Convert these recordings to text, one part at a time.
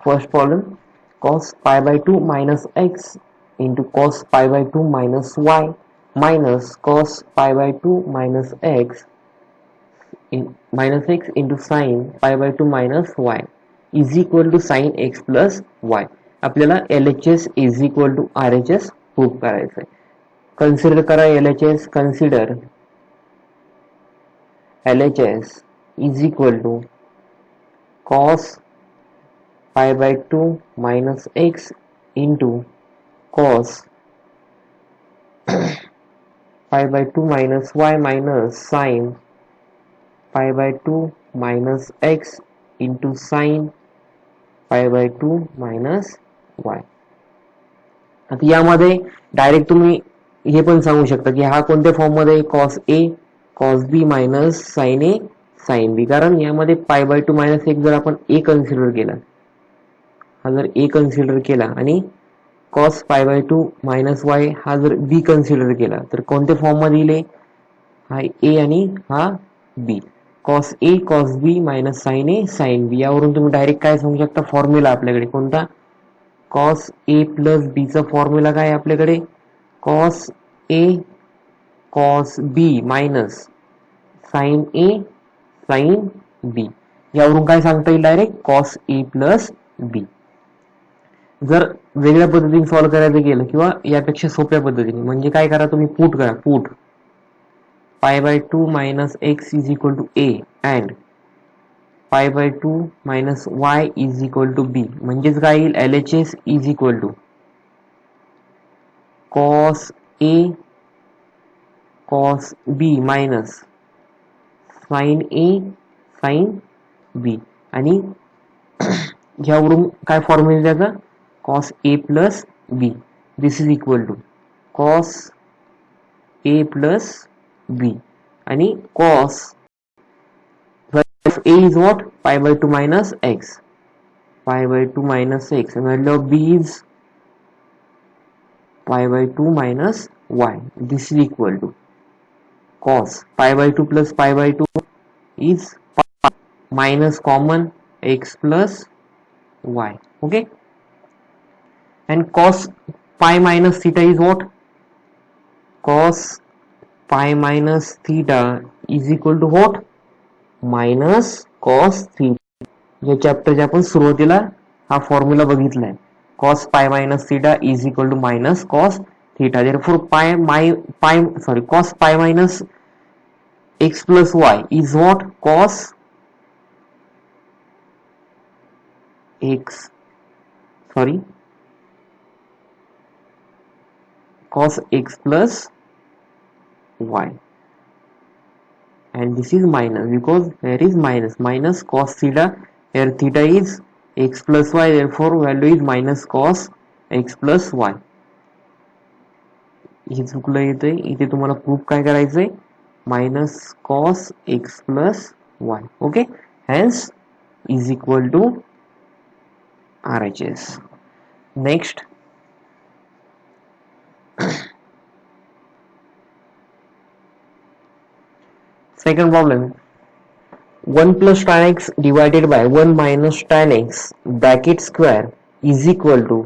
First problem, cos pi by 2 minus x into cos pi by 2 minus y minus cos pi by 2 minus x into sin pi by 2 minus y is equal to sin x plus y. आपल्याला LHS is equal to RHS prove करायचं आहे. Consider करा LHS. Consider LHS is equal to cos pi by 2 minus x into cos pi by 2 minus y minus sin pi by 2 minus x into sin pi by 2 minus y. आता यामध्ये direct तुम्ही हे पण सांगू शकता की हा कोणत्या फॉर्म मध्ये cos a cos b minus sin a sin b, कारण यामध्ये pi by 2 minus x जर आपण a कन्सिडर केला, हा जर a कन्सिडर केला आणि cos pi by 2 minus y हा जर b कन्सिडर केला तर कोणत्या फॉर्म मध्ये येईल? हा a आणि हा b. cos a cos b minus sin a sin b. यावरून तुम्ही डायरेक्ट काय सांगू शकता? फॉर्म्युला आपल्याकडे कोणता? cos a प्लस b चा फॉर्म्युला काय आपल्याकडे? cos a cos b minus sin a sin b. यावरून काय सांगता येईल? Direct cos a plus b. जर वेगळ्या पद्धतीने सॉल्व्ह करायचं गेलं किंवा यापेक्षा सोप्या पद्धतीने, म्हणजे काय करा तुम्ही, पुट करा. Put pi by 2 minus x is equal to a and pi by 2 minus y is equal to b. म्हणजेच काय येईल? LHS is equal to cos a cos b minus sin a sin b. आणि ह्यावरून काय formula त्याचा? cos a plus b. This is equal to cos a plus b आणि cos a is what? pi by 2 minus x. pi by 2 minus x and value of b is pi by 2 minus y. This is equal to cos pi by 2 plus pi by 2 is pi minus common x plus y. Okay. And cos pi minus theta is what? Cos pi minus theta is equal to what? Minus cos theta. या चॅप्टरच्या आपण सुरुवातीला हा formula बघितलाय. cos pi minus theta is equal to minus cos theta. Therefore cos pi minus x plus y is what? Cos x plus y, and this is minus because there is minus cos theta. Here theta is x plus y, therefore value is minus cos x plus y. हे चुकलं येते, इथे तुम्हाला proof काय करायचंय? minus cos x plus y. Okay, hence is equal to RHS. Next, second problem, 1 plus tan x divided by 1 minus tan x bracket square is equal to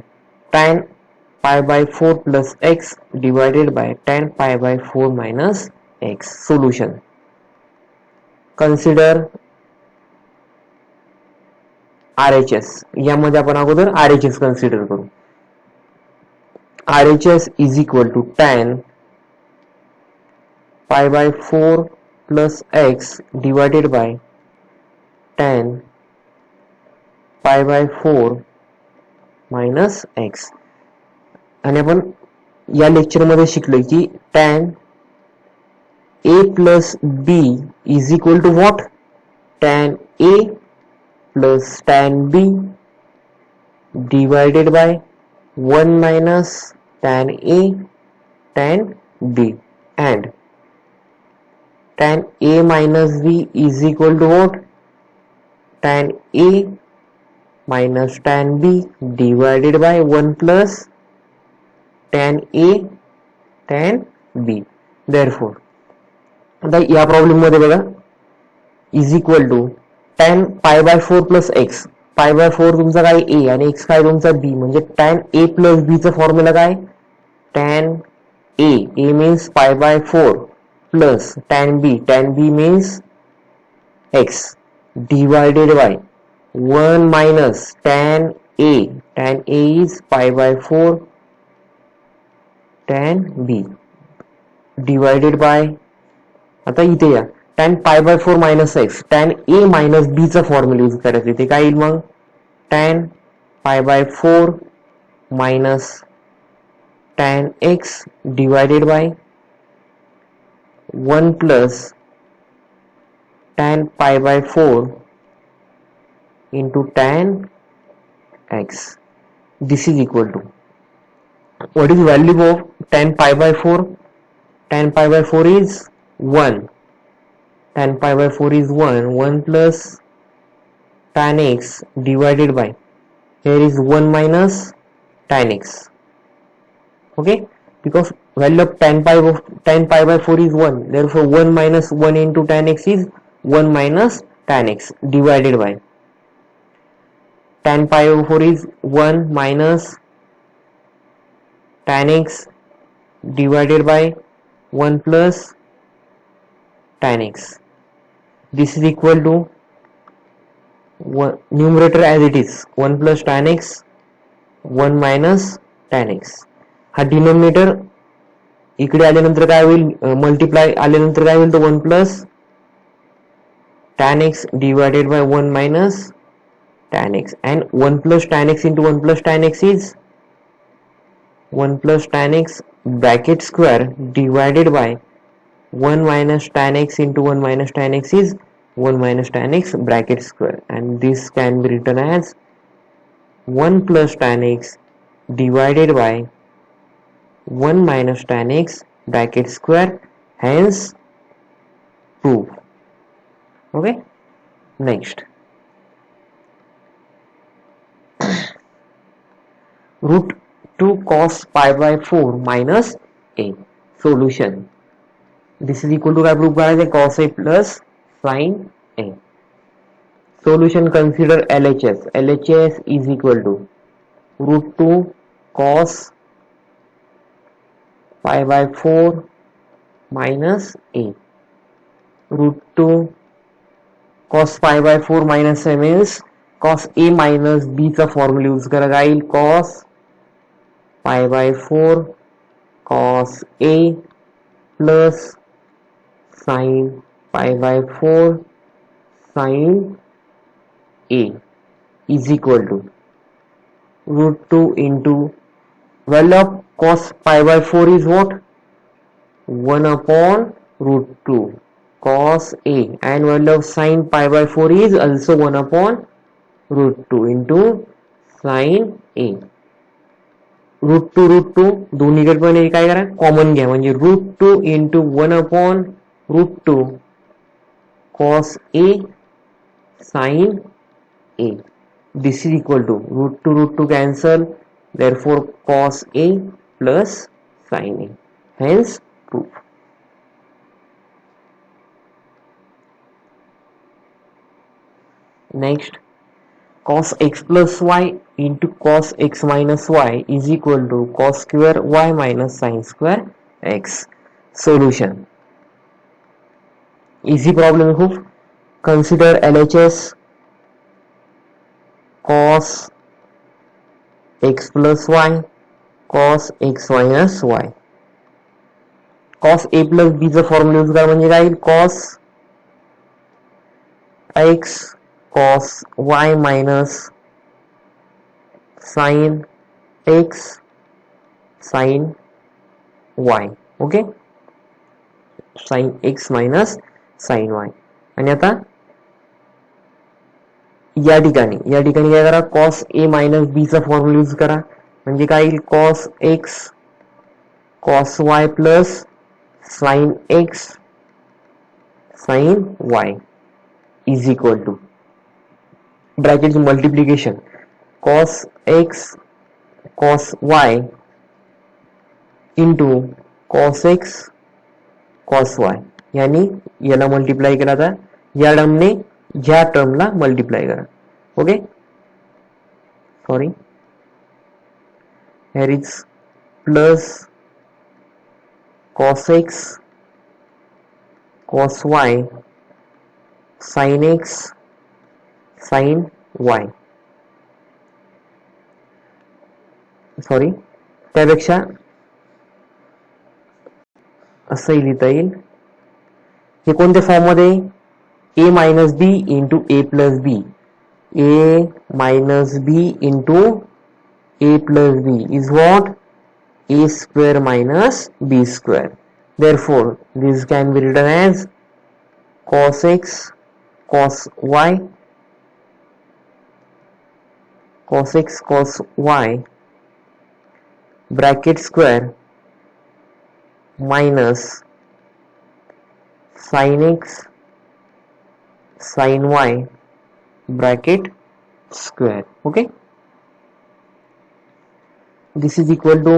tan pi by 4 plus x divided by tan pi by 4 minus x. Solution. Consider RHS. यामध्ये आपण अगोदर RHS consider करू. RHS is equal to tan pi by 4 plus x divided by tan pi by 4 minus x. आणि आपण या lecture मध्ये शिकलो की tan a plus b is equal to what? Tan a plus tan b divided by 1 minus tan a tan b, and tan a minus b is equal to what? Tan a minus tan b divided by 1 plus tan a tan b. Therefore आता या problem मध्ये बघा, is equal to tan pi by 4 plus x. Pi by 4 तुमचा काय ए आणि x काय तुमचा B, म्हणजे टॅन ए प्लस बी चा फॉर्म्युला काय, tan A means pi by 4 plus tan B means x divided by 1 minus tan A is pi by 4 tan B divided by, आता इथे या tan pi by 4 minus x, tan A minus B चा formula use करायचा, इथे काय येईल मग, tan pi by 4 minus tan x divided by 1 plus tan pi by 4 into tan x. This is equal to, what is value of tan pi by 4? Tan pi by 4 is 1. Tan pi by 4 is 1 plus tan x divided by, here is 1 minus tan x. Okay, because value of tan pi by 4 is 1, therefore 1 minus 1 into tan x is 1 minus tan x divided by tan pi over 4 is 1 minus tan x divided by 1 plus tan x. This is equal to numerator as it is 1 plus tan x 1 minus tan x. हा denominator इकडे आल्यानंतर काय होईल, multiply आल्यानंतर काय होईल, तो 1 plus tan x divided by 1 minus tan x, and 1 plus tan x into 1 plus tan x is 1 plus tan x bracket square divided by 1 minus tan x into 1 minus tan x is 1 minus tan x bracket square, and this can be written as 1 plus tan x divided by 1 minus tan x bracket square, hence proof. Okay, next, root 2 cos pi by 4 minus a. Solution. This is equal to काय proof करायचं, cos a plus sin a. Solution, consider LHS. LHS is equal to root 2 cos pi by 4 minus a. Root 2 cos pi by 4 minus a means cos a minus b चा formula use करा येईल, cos pi by 4 cos a plus sin pi by 4 sin a is equal to root 2 into value of cos pi by 4 is what, 1 upon root 2 cos a, and value of sin pi by 4 is also 1 upon root 2 into sin a. root 2 दोन्ही कडे काय करा, common घ्या, म्हणजे root 2 into 1 upon root 2 cos a sin a. This is equal to root 2 cancel, therefore cos a plus sin a, hence proof. Next, cos x plus y into cos x minus y is equal to cos square y minus sin square x. Solution. Easy problem खूप. Consider LHS. Cos x plus y cos x minus y. Cos a plus b चा formula use करा, म्हणजे काय येईल, cos x cos y minus sin x sin y. Okay, sin x minus sin y. आणि आता या ठिकाणी काय करा, cos a minus b चा फॉर्म्युला यूज करा, म्हणजे काय येईल, cos x cos y plus sin x sin y is equal to bracket multiplication cos x cos y into cos x cos y, यानी याला मल्टिप्लाय केला, तर या टर्मने ह्या टर्मला मल्टिप्लाय करा. Okay, sorry, here is plus cos x cos y sin x sin y, sorry त्यापेक्षा असंही लिहिता येईल. हे कोणत्या फॉर्म मध्ये, a minus b into a plus b, a minus b into a plus b is what, a square minus b square. Therefore this can be written as cos x cos y cos x cos y bracket square minus sin x sin y bracket square. Okay, this is equal to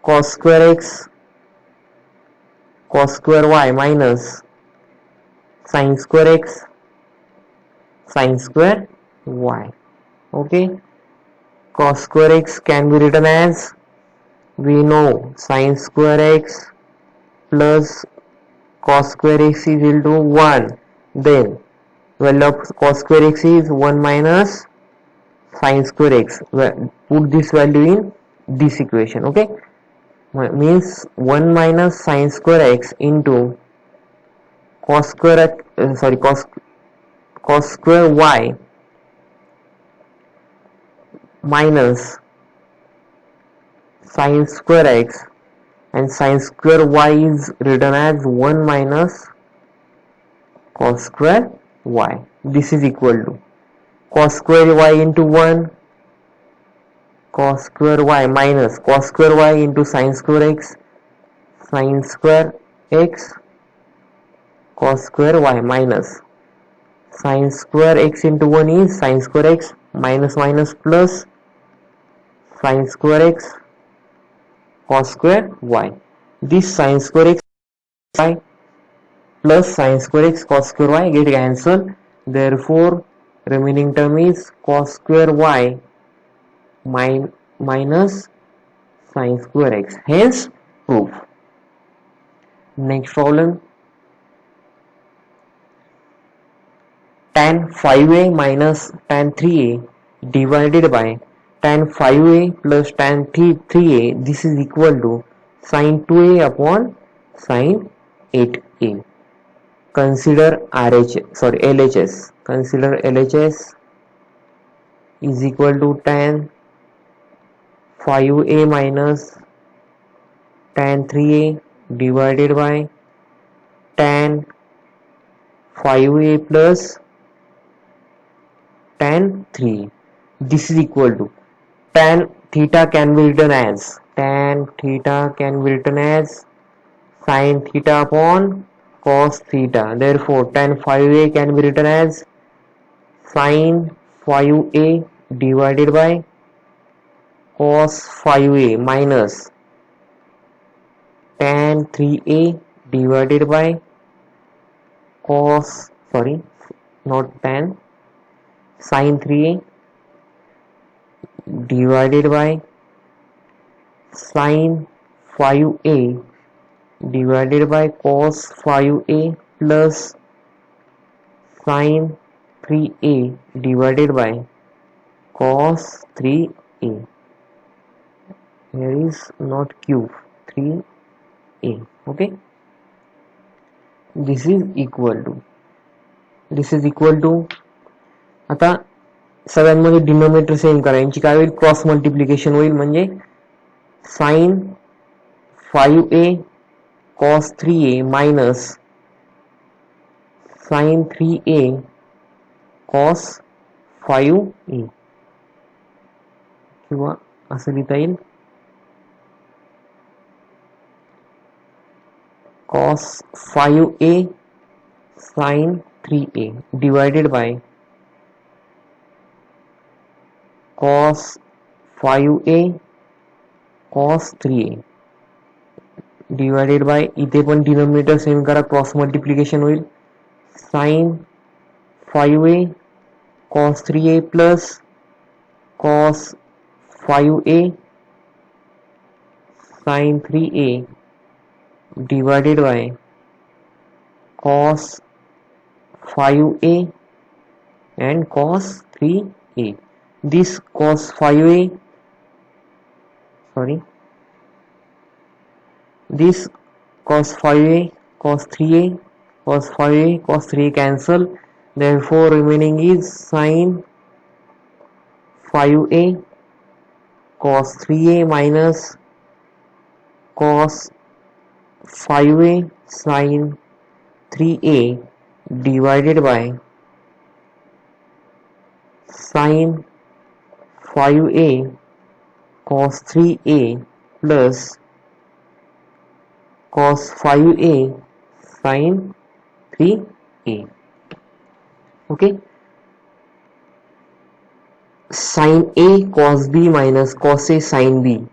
cos square x cos square y minus sin square x sin square y. Okay, cos square x can be written as, we know sin square x plus cos square x is equal to 1, then value of cos square x is 1 minus sin square x. Put this value in this equation. Okay, means 1 minus sin square x into cos square cos square y minus sin square x, and sin square y is written as 1 minus cos square y. This is equal to cos square y into 1 cos square y minus cos square y into sin square x cos square y minus sin square x into 1 is sin square x minus minus plus sin square x cos square y. This sin square x y plus sin square x cos square y get cancelled. Therefore remaining term is cos square y minus sin square x. Hence proof. Next problem, tan 5a minus tan 3a divided by tan 5a plus tan 3a, this is equal to sin 2a upon sin 8a. Consider LHS. Consider LHS is equal to tan 5a minus tan 3a divided by tan 5a plus tan 3. This is equal to tan theta can be written as sin theta upon cos theta. Therefore tan 5a can be written as sin 5a divided by cos 5a minus tan 3a divided by sin 3a divided by sin 5a divided by cos 5a plus sin 3a divided by cos 3a. Here is not cube, 3a. Okay, this is equal to आता सगळ्यांमध्ये denominator same करा. यांची काय होईल, cross multiplication होईल. म्हणजे sin 5a cos 3a minus sin 3a cos 5a, किंवा असं लिहिता येईल cos 5a sin 3a divided by cos 5a cos 3a divided by, इथे पण डिनोमिनेटर सेम करा, क्रॉस मल्टिप्लिकेशन होईल sin 5a cos 3a plus cos 5a sin 3a divided by cos 5a and cos 3a. This cos 5a, sorry, this cos 5a, cos 3a, cos 5a, cos 3a cancel. Therefore remaining is sin 5a cos 3a minus cos 5a sin 3a divided by sin 5a cos 3a plus cos 5a sin 3a. Okay, sin a cos b minus cos a sin b.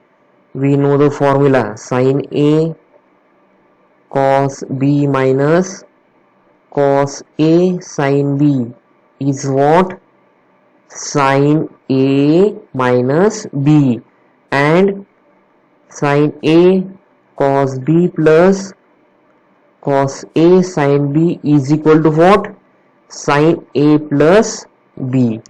We know the formula. Sin a cos b minus cos a sin b is what? Sin a minus b, and sin a cos b plus cos a sin b is equal to what? Sin a plus b.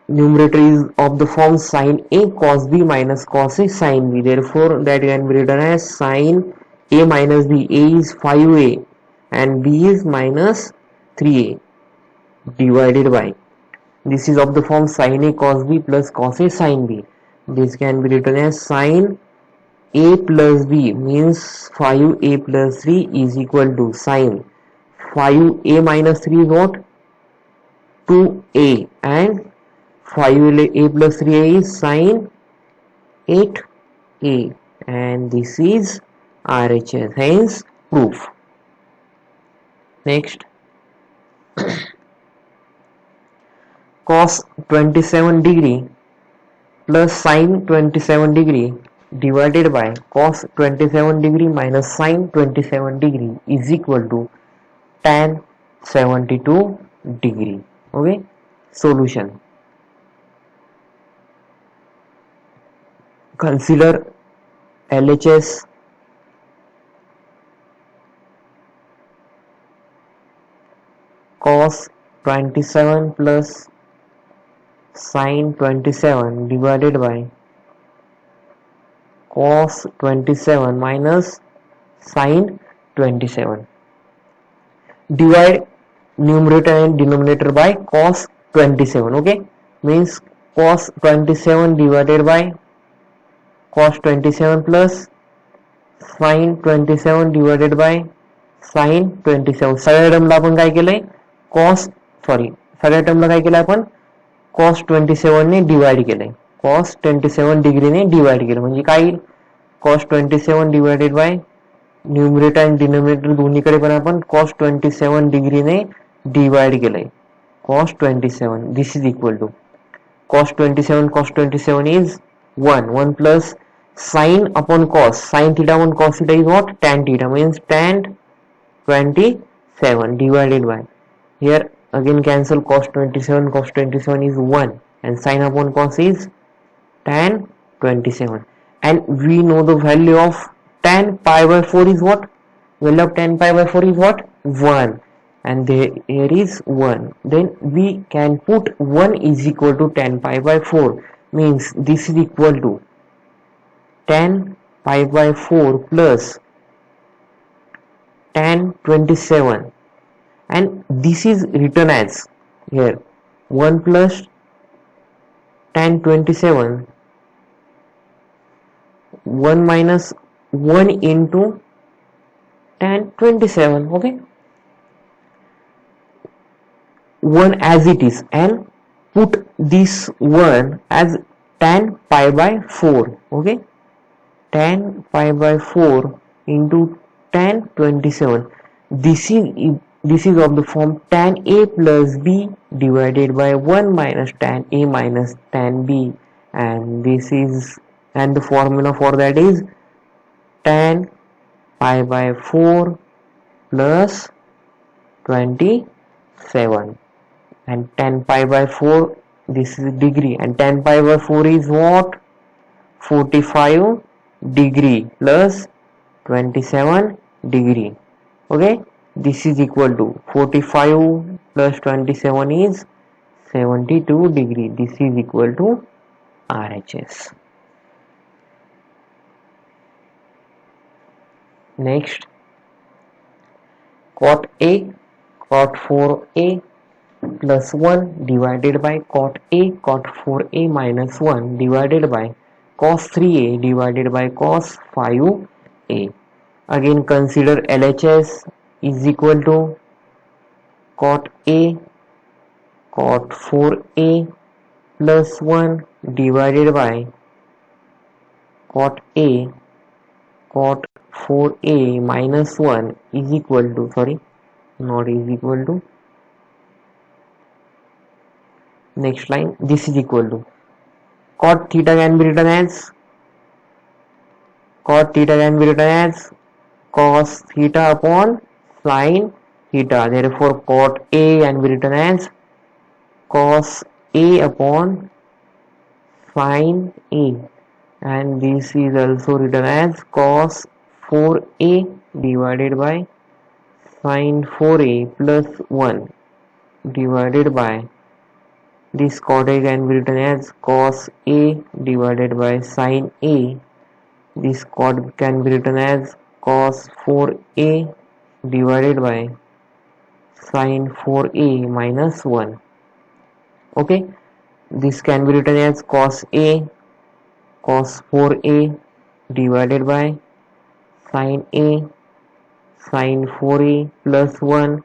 Numerator is of the form sin a cos b minus cos a sin b. Therefore that can be written as sin a minus b. A is 5a and b is minus 3a divided by, this is of the form sin a cos b plus cos a sin b. This can be written as sin a plus b, means 5a plus 3 is equal to sin 5a minus 3 is what? 2a, and 5a plus 3a is sin 8a, and this is RHS, hence proof. Next, cos 27 degree plus sin 27 degree divided by cos 27 degree minus sin 27 degree is equal to tan 72 degree. Okay, solution. Consider LHS. Cos 27 plus sin 27 divided by cos 27 minus sin 27. Divide numerator and denominator by cos 27. Okay, means cos 27 divided by cos 27 plus sin 27 divided by sin 27. सगळ्या टर्मला आपण काय केलंय? सगळ्या टर्मला काय केलं आपण? cos 27 ने divide केलंय. cos 27 डिग्रीने डिवाइड केलं म्हणजे काय येईल? cos 27 डिवाइडेड बाय न्यूमरेटर आणि डिनोमिनेटर दोन्हीकडे पण आपण cos 27 डिग्रीने डिवाइड केलंय. cos 27, this is equal to cos 27 is 1 plus sin upon cos, sin theta upon cos theta is what? Tan theta, means tan 27 divided by, here again cancel cos 27 is 1 and sin upon cos is tan 27, and we know the value of tan pi by 4 is what? Value of tan pi by 4 is what? 1, and here is 1. Then we can put 1 is equal to tan pi by 4, means this is equal to tan pi by 4 plus tan 27, and this is written as here 1 plus tan 27, 1 minus 1 into tan 27. Okay, 1 as it is, and put this 1 as tan pi by 4. Okay, tan pi by 4 into tan 27. This is of the form tan a plus b divided by 1 minus tan a minus tan b, and this is, and the formula for that is tan pi by 4 plus 27, and tan pi by 4 this is degree, and tan pi by 4 is what? 45 degree plus 27 degree. Okay, this is equal to 45 plus 27 is 72 degree. This is equal to RHS. Next, cot A, cot 4A plus 1 divided by cot A, cot 4A minus 1 divided by cos 3A divided by cos 5A. Again consider LHS is equal to cot A, cot 4A plus 1 divided by cot A, cot 4A minus 1 is equal to, not is equal to, next line, this is equal to, cot theta can be written as cos theta upon sin theta. Therefore cot A can be written as cos A upon sin A, and this is also written as cos 4A divided by sin 4A plus 1 divided by, this cot A can be written as cos A divided by sin A. This cot can be written as cos 4A divided by sin 4A minus 1. Okay, this can be written as cos A cos 4A divided by sin A sin 4A plus 1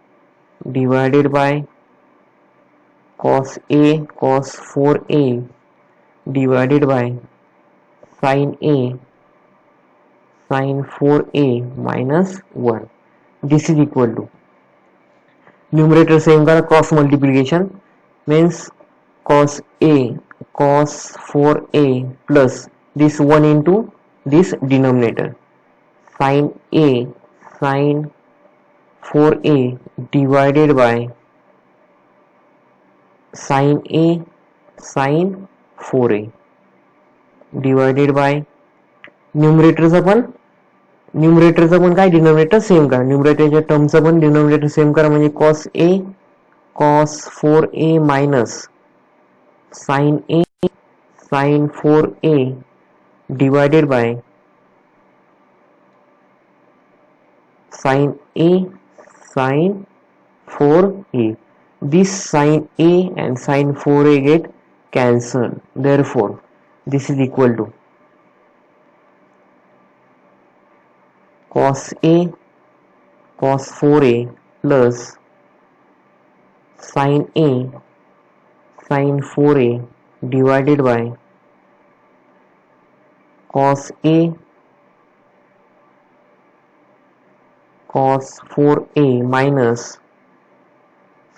divided by cos A cos 4A divided by sin A sin 4A minus 1. This is equal to, numerator same करा, cross multiplication means cos A cos 4A plus this 1 into this denominator sin A sin 4A divided by sin A sin 4A divided by न्यूमरेटरचं पण काय, denominator same करा, न्यूमरेटरच्या टर्मचं पण denominator same करा, म्हणजे cos A cos 4A minus sin A sin 4A divided by sin A sin 4A. This sin A and sin 4A get cancelled. Therefore, this is equal to cos A cos 4A plus sin A sin 4A divided by cos A cos 4A minus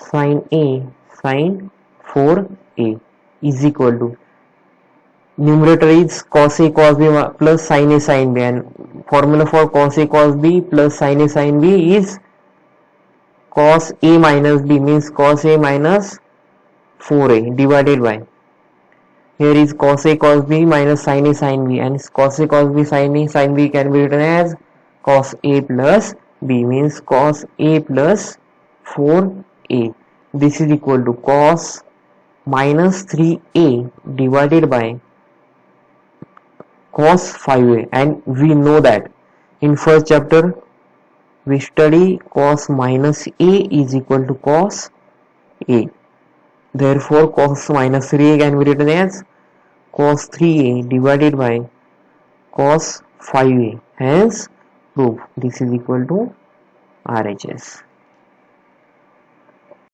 sin A sin 4A is equal to, numerator is cos A cos B plus sin A sin B, and formula for cos A cos B plus sin A sin B is cos A minus B, means cos A minus 4A divided by, here is cos A cos B minus sin A sin B, and cos A cos B sin A sin B can be written as cos A plus B, means cos A plus 4A. This is equal to cos minus 3A divided by cos 5A, and we know that in first chapter we study cos minus A is equal to cos A. Therefore cos minus 3A can be written as cos 3A divided by cos 5A. Hence proof, this is equal to RHS.